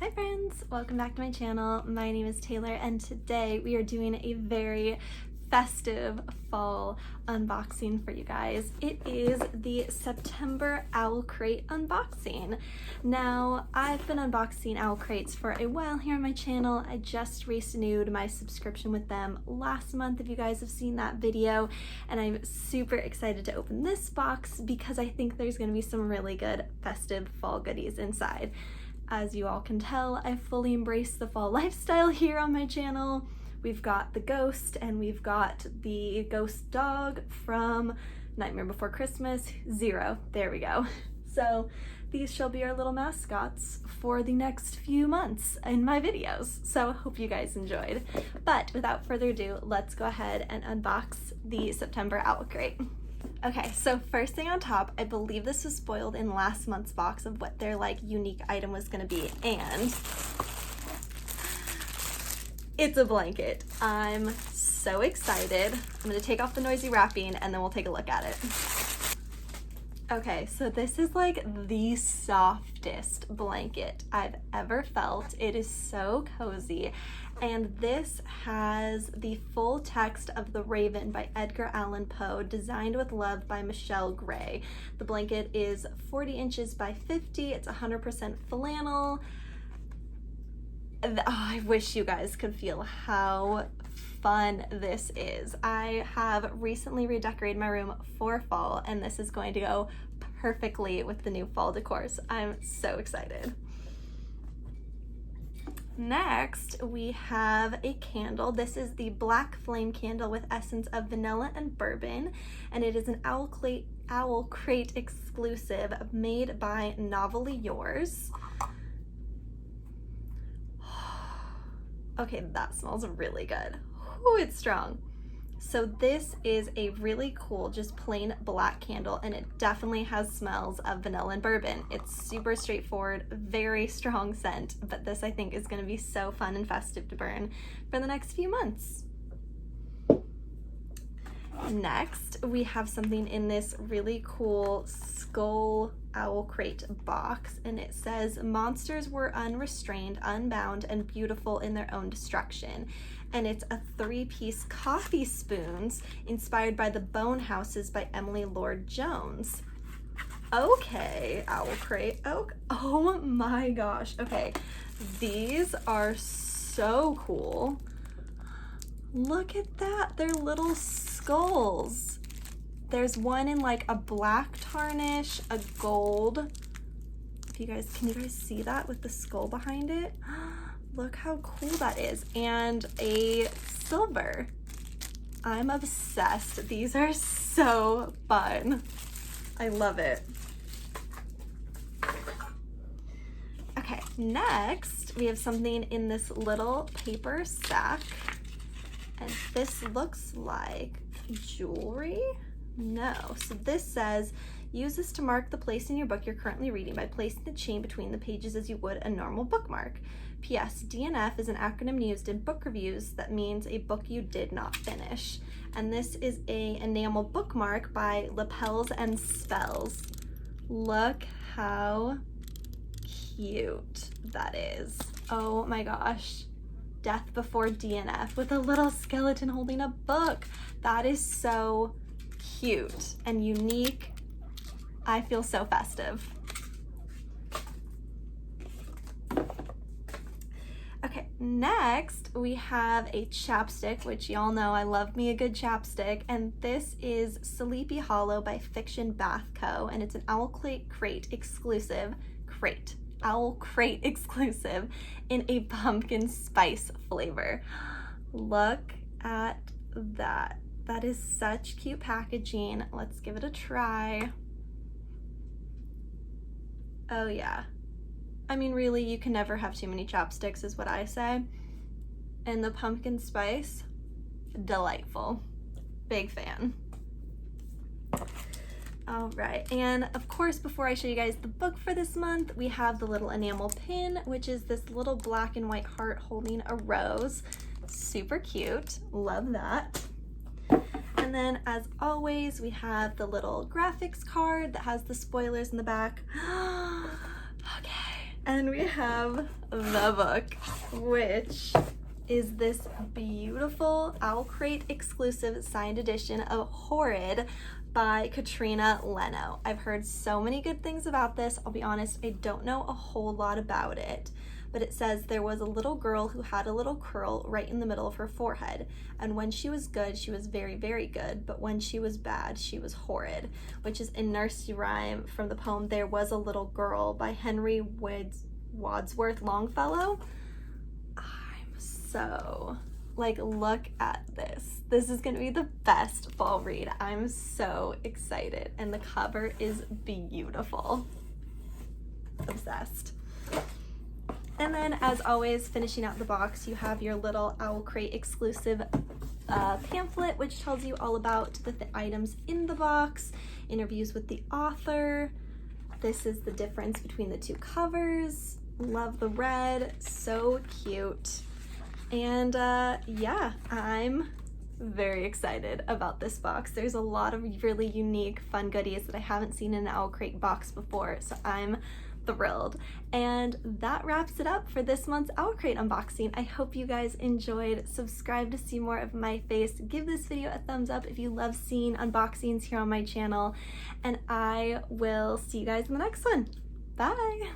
Hi friends, welcome back to my channel. My name is Taylor and today we are doing a very festive fall unboxing for you guys. It is the September OwlCrate unboxing. Now, I've been unboxing OwlCrates for a while here on my channel. I just renewed my subscription with them last month, if you guys have seen that video, and I'm super excited to open this box because I think there's going to be some really good festive fall goodies inside. As you all can tell, I fully embrace the fall lifestyle here on my channel. We've got the ghost and we've got the ghost dog from Nightmare Before Christmas, Zero. There we go. So these shall be our little mascots for the next few months in my videos. So hope you guys enjoyed. But without further ado, let's go ahead and unbox the September OwlCrate. Okay, so first thing on top, I believe this was spoiled in last month's box of what their unique item was gonna be, and it's a blanket. I'm so excited. I'm gonna take off the noisy wrapping and then we'll take a look at it. Okay, so this is the softest blanket I've ever felt. It is so cozy. And this has the full text of The Raven by Edgar Allan Poe, designed with love by Michelle Gray. The blanket is 40 inches by 50. It's 100% flannel. Oh, I wish you guys could feel how fun this is. I have recently redecorated my room for fall, and this is going to go perfectly with the new fall decor. So I'm so excited. Next, we have a candle. This is the Black Flame candle with essence of vanilla and bourbon, and it is an OwlCrate exclusive made by Novelly Yours. Okay, that smells really good. Ooh, it's strong. So this is a really cool, just plain black candle, and it definitely has smells of vanilla and bourbon. It's super straightforward, very strong scent, but this I think is gonna be so fun and festive to burn for the next few months. Next, we have something in this really cool skull OwlCrate box, and it says, monsters were unrestrained, unbound, and beautiful in their own destruction. And it's a 3-piece coffee spoons inspired by the Bone Houses by Emily Lord Jones. Okay, OwlCrate. Oh my gosh. Okay, these are so cool. Look at that, they're little skulls. There's one in a black tarnish, a gold. Can you guys see that with the skull behind it? Look how cool that is, and a silver. I'm obsessed. These are so fun. I love it. Okay, next we have something in this little paper sack, and this looks like jewelry. No, so this says, use this to mark the place in your book you're currently reading by placing the chain between the pages as you would a normal bookmark. P.S. DNF is an acronym used in book reviews that means a book you did not finish. And this is a enamel bookmark by Lapels and Spells. Look how cute that is. Oh my gosh. Death Before DNF with a little skeleton holding a book. That is so cute and unique. I feel so festive. Okay, next we have a chapstick, which y'all know I love me a good chapstick, and this is Sleepy Hollow by Fiction Bath Co., and it's an OwlCrate exclusive OwlCrate exclusive in a pumpkin spice flavor. Look at that. That is such cute packaging. Let's give it a try. Oh yeah. I mean, really, you can never have too many chopsticks is what I say. And the pumpkin spice, delightful. Big fan. All right, and of course, before I show you guys the book for this month, we have the little enamel pin, which is this little black and white heart holding a rose. Super cute, love that. And then, as always, we have the little graphics card that has the spoilers in the back. Okay, And we have the book, which is this beautiful OwlCrate exclusive signed edition of Horrid by Katrina Leno. I've heard so many good things about this. I'll be honest, I don't know a whole lot about it, but it says there was a little girl who had a little curl right in the middle of her forehead, and when she was good, she was very, very good, but when she was bad, she was horrid, which is a nursery rhyme from the poem There Was a Little Girl by Henry Wadsworth Longfellow. I'm so, like, look at this. This is gonna be the best fall read. I'm so excited, and the cover is beautiful. Obsessed. And then, as always, finishing out the box, you have your little OwlCrate exclusive pamphlet, which tells you all about the items in the box, interviews with the author. This is the difference between the two covers. Love the red, so cute. And yeah, I'm very excited about this box. There's a lot of really unique, fun goodies that I haven't seen in an OwlCrate box before, so I'm thrilled. And that wraps it up for this month's OwlCrate unboxing. I hope you guys enjoyed. Subscribe to see more of my face. Give this video a thumbs up if you love seeing unboxings here on my channel, and I will see you guys in the next one. Bye!